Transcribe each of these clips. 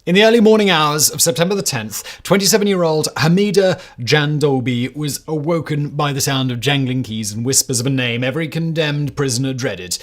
In the early morning hours of September the 10th, 27-year-old Hamida Jandobi was awoken by the sound of jangling keys and whispers of a name every condemned prisoner dreaded.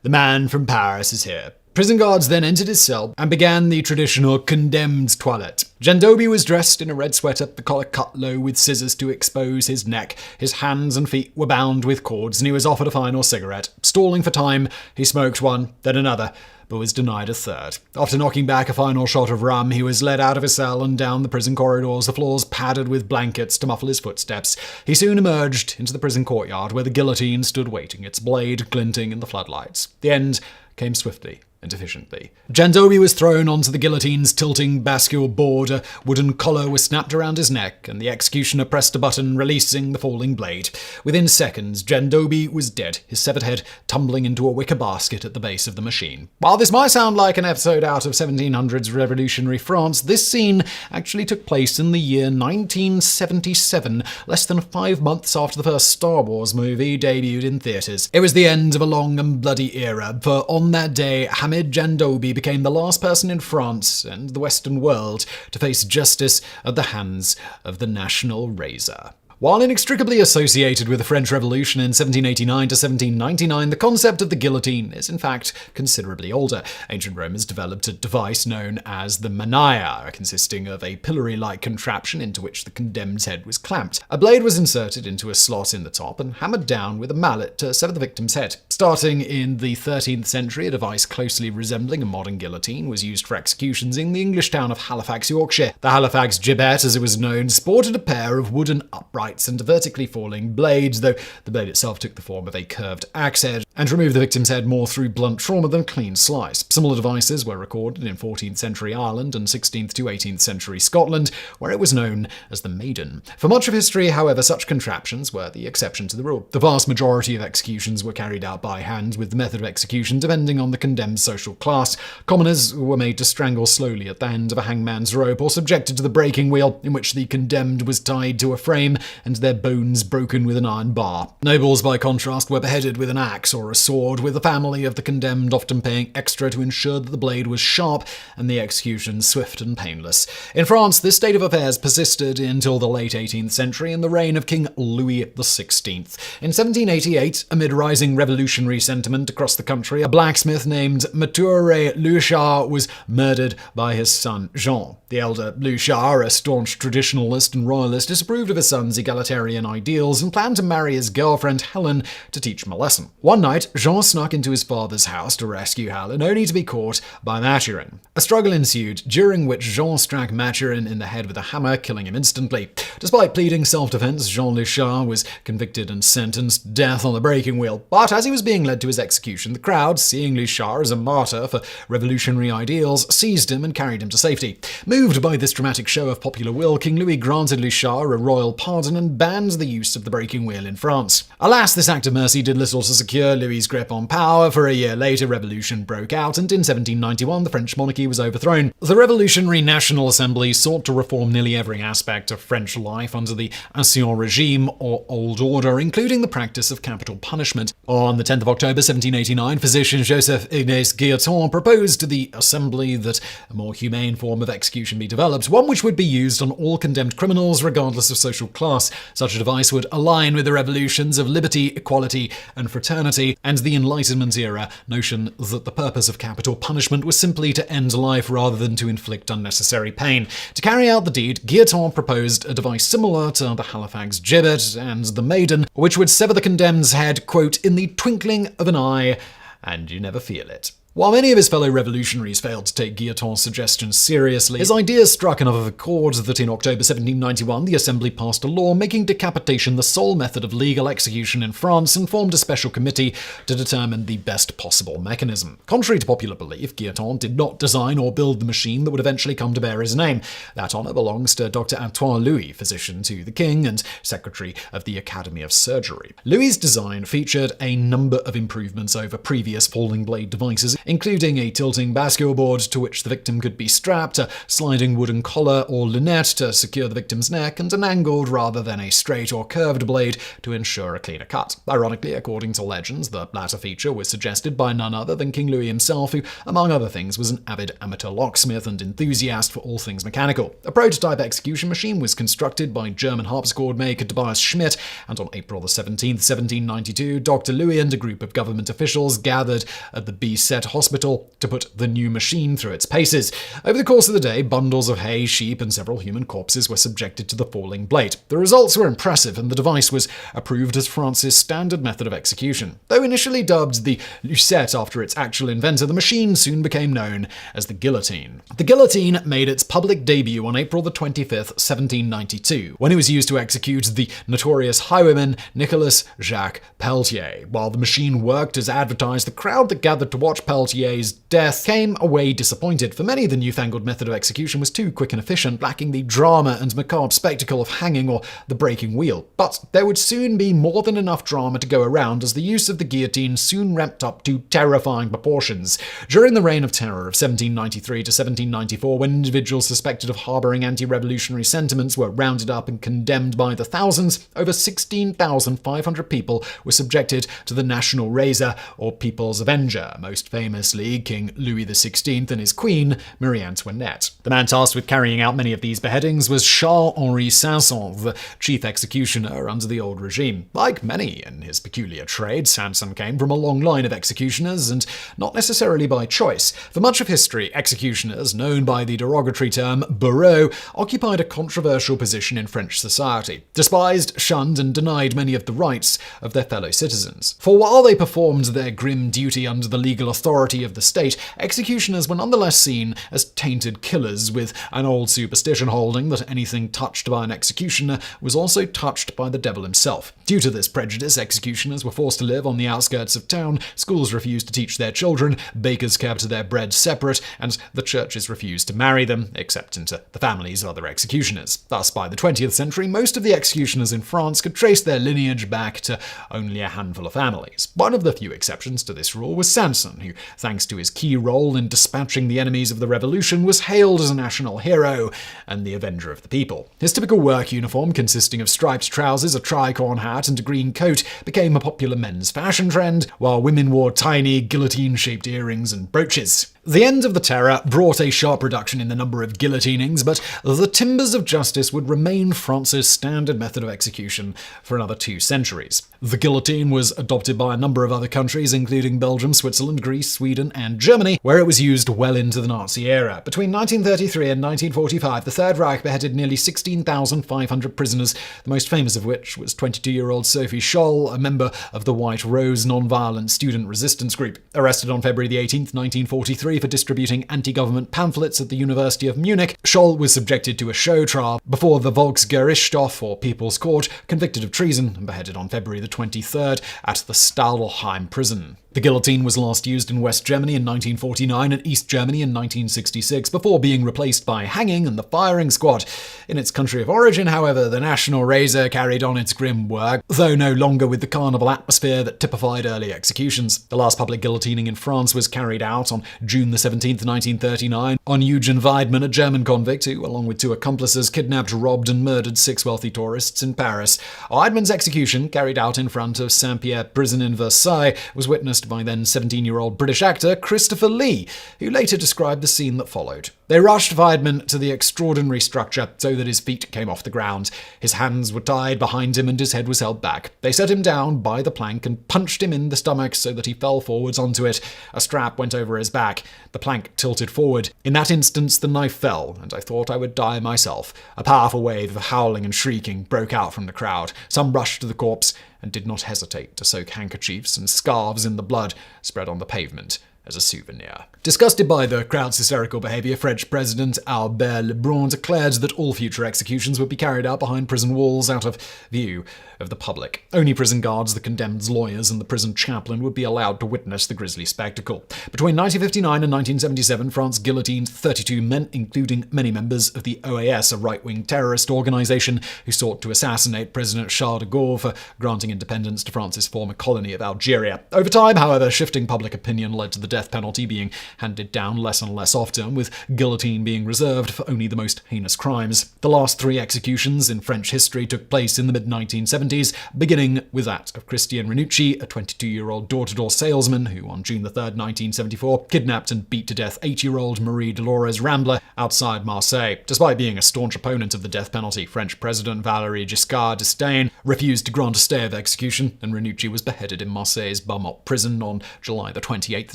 The man from Paris is here. Prison guards then entered his cell and began the traditional condemned toilette. Djandoubi was dressed in a red sweater, the collar cut low with scissors to expose his neck. His hands and feet were bound with cords, and he was offered a final cigarette. Stalling for time, he smoked one, then another, but was denied a third. After knocking back a final shot of rum, he was led out of his cell and down the prison corridors, the floors padded with blankets to muffle his footsteps. He soon emerged into the prison courtyard, where the guillotine stood waiting, its blade glinting in the floodlights. The end came swiftly and efficiently. Djandoubi was thrown onto the guillotine's tilting bascule board, a wooden collar was snapped around his neck, and the executioner pressed a button, releasing the falling blade. Within seconds, Djandoubi was dead, his severed head tumbling into a wicker basket at the base of the machine. While this might sound like an episode out of 1700s revolutionary France, this scene actually took place in the year 1977, less than 5 months after the first Star Wars movie debuted in theaters. It was the end of a long and bloody era, for on that day, Hamid Djandoubi became the last person in France and the Western world to face justice at the hands of the national razor. While inextricably associated with the French Revolution in 1789 to 1799, the concept of the guillotine is in fact considerably older. Ancient Romans developed a device known as the manilla, consisting of a pillory-like contraption into which the condemned's head was clamped. A blade was inserted into a slot in the top and hammered down with a mallet to sever the victim's head. Starting in the 13th century, a device closely resembling a modern guillotine was used for executions in the English town of Halifax, Yorkshire. The Halifax gibbet, as it was known, sported a pair of wooden uprights and vertically falling blades, though the blade itself took the form of a curved axe head, and removed the victim's head more through blunt trauma than a clean slice. Similar devices were recorded in 14th century Ireland and 16th to 18th century Scotland, where it was known as the maiden. For much of history, however, such contraptions were the exception to the rule. The vast majority of executions were carried out by hand, with the method of execution depending on the condemned social class. Commoners were made to strangle slowly at the end of a hangman's rope, or subjected to the breaking wheel, in which the condemned was tied to a frame and their bones broken with an iron bar. Nobles, by contrast, were beheaded with an axe or a sword, with the family of the condemned often paying extra to ensure that the blade was sharp and the execution swift and painless. In France, this state of affairs persisted until the late 18th century in the reign of King Louis XVI. In 1788, amid rising revolutionary sentiment across the country, a blacksmith named Mature Louchard was murdered by his son Jean. The elder Louchard, a staunch traditionalist and royalist, disapproved of his son's egalitarian ideals and planned to marry his girlfriend Helen to teach him a lesson. One night, Jean snuck into his father's house to rescue Helen, only to be caught by Mathurin. A struggle ensued, during which Jean struck Mathurin in the head with a hammer, killing him instantly. Despite pleading self-defense, Jean Louchard was convicted and sentenced to death on the breaking wheel. But as he was being led to his execution, the crowd, seeing Louchard as a martyr for revolutionary ideals, seized him and carried him to safety. Moved by this dramatic show of popular will, King Louis granted Louchard a royal pardon and banned the use of the breaking wheel in France. Alas, this act of mercy did little to secure Louis's grip on power, for a year later revolution broke out, and in 1791 the French monarchy was overthrown. The Revolutionary National Assembly sought to reform nearly every aspect of French life under the Ancien Regime, or Old Order, including the practice of capital punishment. On the 10th of October 1789, physician Joseph-Ignace Guillotin proposed to the Assembly that a more humane form of execution be developed, one which would be used on all condemned criminals regardless of social class. Such a device would align with the revolutions of liberty, equality, and fraternity, and the Enlightenment era notion that the purpose of capital punishment was simply to end life rather than to inflict unnecessary pain. To carry out the deed, Guillotin proposed a device similar to the Halifax gibbet and the maiden, which would sever the condemned's head, quote, in the twinkling of an eye, and you never feel it. While many of his fellow revolutionaries failed to take Guillotin's suggestions seriously, his ideas struck enough of a chord that in October 1791 the Assembly passed a law making decapitation the sole method of legal execution in France and formed a special committee to determine the best possible mechanism. Contrary to popular belief, Guillotin did not design or build the machine that would eventually come to bear his name. That honour belongs to Dr. Antoine Louis, physician to the king and secretary of the Academy of Surgery. Louis's design featured a number of improvements over previous falling blade devices, including a tilting bascule board to which the victim could be strapped, a sliding wooden collar or lunette to secure the victim's neck, and an angled rather than a straight or curved blade to ensure a cleaner cut. Ironically, according to legends, the latter feature was suggested by none other than King Louis himself, who, among other things, was an avid amateur locksmith and enthusiast for all things mechanical. A prototype execution machine was constructed by German harpsichord maker Tobias Schmidt, and on April 17, 1792, Dr. Louis and a group of government officials gathered at the Bicêtre Hospital to put the new machine through its paces. Over the course of the day, bundles of hay, sheep, and several human corpses were subjected to the falling blade. The results were impressive, and the device was approved as France's standard method of execution. Though initially dubbed the Lucette after its actual inventor, the machine soon became known as the guillotine. The guillotine made its public debut on April 25, 1792, when it was used to execute the notorious highwayman Nicolas Jacques Peltier. While the machine worked as advertised, the crowd that gathered to watch Peltier's death came away disappointed. For many, the newfangled method of execution was too quick and efficient, lacking the drama and macabre spectacle of hanging or the breaking wheel. But there would soon be more than enough drama to go around, as the use of the guillotine soon ramped up to terrifying proportions. During the Reign of Terror of 1793 to 1794, when individuals suspected of harboring anti-revolutionary sentiments were rounded up and condemned by the thousands, over 16,500 people were subjected to the national razor or people's avenger, most famously King Louis XVI and his queen, Marie Antoinette. The man tasked with carrying out many of these beheadings was Charles-Henri Sanson, the chief executioner under the old regime. Like many in his peculiar trade, Sanson came from a long line of executioners, and not necessarily by choice. For much of history, executioners, known by the derogatory term bourreau, occupied a controversial position in French society, despised, shunned, and denied many of the rights of their fellow citizens. For while they performed their grim duty under the legal authority of the state, executioners were nonetheless seen as tainted killers, with an old superstition holding that anything touched by an executioner was also touched by the devil himself. Due to this prejudice, executioners were forced to live on the outskirts of town, schools refused to teach their children, bakers kept their bread separate, and the churches refused to marry them, except into the families of other executioners. Thus, by the 20th century, most of the executioners in France could trace their lineage back to only a handful of families. One of the few exceptions to this rule was Sanson, who, thanks to his key role in dispatching the enemies of the revolution, was hailed as a national hero and the avenger of the people. His typical work uniform, consisting of striped trousers, a tricorn hat, and a green coat, became a popular men's fashion trend, while women wore tiny guillotine-shaped earrings and brooches. The end of the Terror brought a sharp reduction in the number of guillotinings, but the timbers of justice would remain France's standard method of execution for another 2 centuries. The guillotine was adopted by a number of other countries, including Belgium, Switzerland, Greece, Sweden, and Germany, where it was used well into the Nazi era. Between 1933 and 1945, the Third Reich beheaded nearly 16,500 prisoners, the most famous of which was 22-year-old Sophie Scholl, a member of the White Rose non-violent student resistance group. Arrested on February 18, 1943, for distributing anti-government pamphlets at the University of Munich, Scholl was subjected to a show trial before the Volksgerichtshof, or People's Court, convicted of treason and beheaded on February the 23rd at the Stadelheim prison. The guillotine was last used in West Germany in 1949 and East Germany in 1966, before being replaced by hanging and the firing squad. In its country of origin, however, the national razor carried on its grim work, though no longer with the carnival atmosphere that typified early executions. The last public guillotining in France was carried out on June 17, 1939, on Eugen Weidmann, a German convict who, along with 2 accomplices, kidnapped, robbed, and murdered 6 wealthy tourists in Paris. Weidmann's execution, carried out in front of Saint-Pierre prison in Versailles, was witnessed by then 17-year-old British actor Christopher Lee, who later described the scene that followed. They rushed Weidmann to the extraordinary structure so that his feet came off the ground. His hands were tied behind him and his head was held back. They set him down by the plank and punched him in the stomach so that he fell forwards onto it. A strap went over his back. The plank tilted forward. In that instance, the knife fell, and I thought I would die myself. A powerful wave of howling and shrieking broke out from the crowd. Some rushed to the corpse and did not hesitate to soak handkerchiefs and scarves in the blood spread on the pavement as a souvenir. Disgusted by the crowd's hysterical behavior, French President Albert Lebrun declared that all future executions would be carried out behind prison walls out of view of the public. Only prison guards, the condemned's lawyers, and the prison chaplain would be allowed to witness the grisly spectacle. Between 1959 and 1977, France guillotined 32 men, including many members of the OAS, a right-wing terrorist organization who sought to assassinate President Charles de Gaulle for granting independence to France's former colony of Algeria. Over time, however, shifting public opinion led to the death penalty being handed down less and less often, with guillotine being reserved for only the most heinous crimes. The last 3 executions in French history took place in the mid-1970s, beginning with that of Christian Ranucci, a 22-year-old door-to-door salesman who, on June 3, 1974, kidnapped and beat to death 8-year-old Marie Dolores Rambler outside Marseille. Despite being a staunch opponent of the death penalty, French President Valéry Giscard d'Estaing refused to grant a stay of execution, and Ranucci was beheaded in Marseille's Beaumont prison on July 28,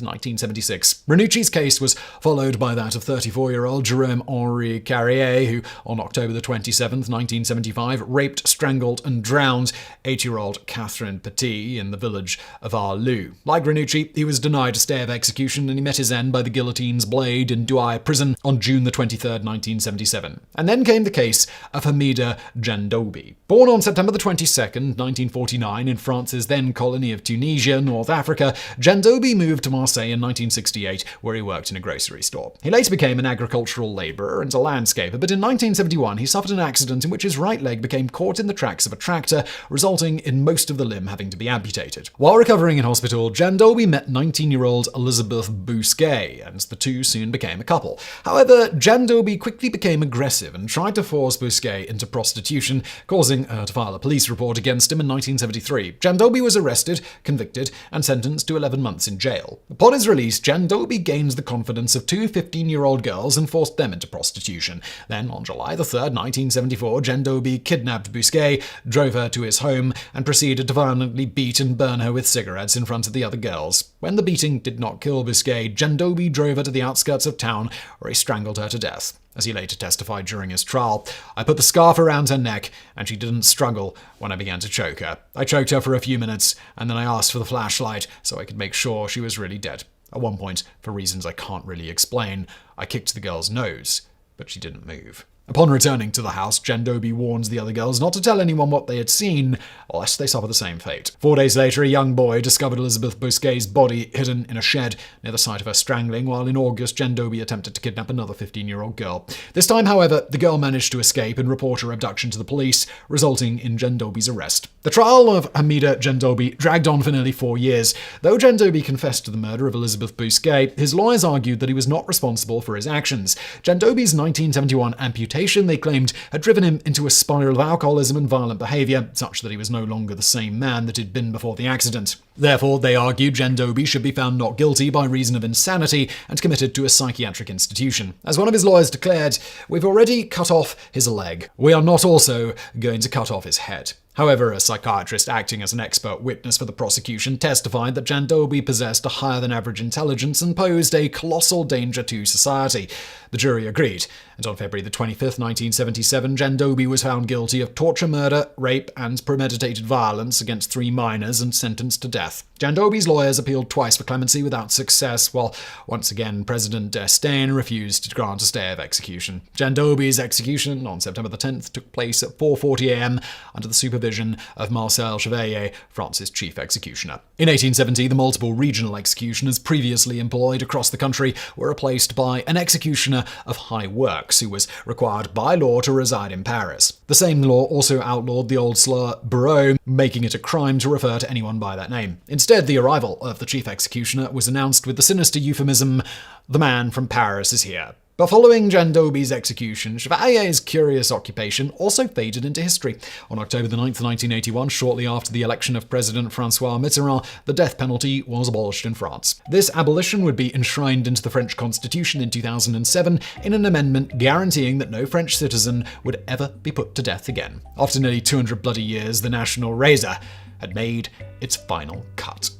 1976. Ranucci's case was followed by that of 34-year-old Jérôme-Henri Carrier, who, on October 27, 1975, raped, strangled, and drowned 8-year-old Catherine Petit in the village of Arleux. Like Ranucci, he was denied a stay of execution, and he met his end by the guillotine's blade in Douai prison on June 23, 1977. And then came the case of Hamida Djandoubi. Born on September 22, 1949, in France's then colony of Tunisia, North Africa, Djandoubi moved to Marseille in 1968, where he worked in a grocery store. He later became an agricultural labourer and a landscaper, but in 1971 he suffered an accident in which his right leg became caught in the tracks of a tractor, resulting in most of the limb having to be amputated. While recovering in hospital, Djandoubi met 19-year-old Elizabeth Bousquet, and the two soon became a couple. However, Djandoubi quickly became aggressive and tried to force Bousquet into prostitution, causing her to file a police report against him in 1973. Djandoubi was arrested, convicted, and sentenced to 11 months in jail. Upon his release, Djandoubi gained the confidence of 2 15-year-old girls and forced them into prostitution. Then, on July 3, 1974, Djandoubi kidnapped Bousquet, drove her to his home, and proceeded to violently beat and burn her with cigarettes in front of the other girls. When the beating did not kill Bousquet, Djandoubi drove her to the outskirts of town, where he strangled her to death. As he later testified during his trial, "I put the scarf around her neck, and she didn't struggle when I began to choke her. I choked her for a few minutes, and then I asked for the flashlight so I could make sure she was really dead. At one point, for reasons I can't really explain, I kicked the girl's nose, but she didn't move." Upon returning to the house, Djandoubi warns the other girls not to tell anyone what they had seen, lest they suffer the same fate. 4 days later, a young boy discovered Elizabeth Bousquet's body hidden in a shed near the site of her strangling, while in August, Djandoubi attempted to kidnap another 15-year-old girl. This time, however, the girl managed to escape and report her abduction to the police, resulting in Djandoubi's arrest. The trial of Hamida Jandobi dragged on for nearly 4 years. Though Djandoubi confessed to the murder of Elizabeth Bousquet, his lawyers argued that he was not responsible for his actions. Djandoubi's 1971 amputation, they claimed, had driven him into a spiral of alcoholism and violent behaviour, such that he was no longer the same man that he'd been before the accident. Therefore, they argued Djandoubi should be found not guilty by reason of insanity and committed to a psychiatric institution. As one of his lawyers declared, "We've already cut off his leg. We are not also going to cut off his head." However, a psychiatrist acting as an expert witness for the prosecution testified that Djandoubi possessed a higher-than-average intelligence and posed a colossal danger to society. The jury agreed, and on February 25, 1977, Djandoubi was found guilty of torture, murder, rape, and premeditated violence against 3 minors and sentenced to death. Djandoubi's lawyers appealed twice for clemency without success, while once again President d'Estaing refused to grant a stay of execution. Djandoubi's execution on September 10th took place at 4:40 a.m. under the supervision of Marcel Chevalier, France's chief executioner. In 1870, the multiple regional executioners previously employed across the country were replaced by an executioner of high works, who was required by law to reside in Paris. The same law also outlawed the old slur "bourreau," making it a crime to refer to anyone by that name. Instead, the arrival of the chief executioner was announced with the sinister euphemism, "The man from Paris is here." But following Djandoubi's execution, Chevalier's curious occupation also faded into history. On October 9, 1981, shortly after the election of President François Mitterrand, the death penalty was abolished in France. This abolition would be enshrined into the French Constitution in 2007 in an amendment guaranteeing that no French citizen would ever be put to death again. After nearly 200 bloody years, the national razor had made its final cut.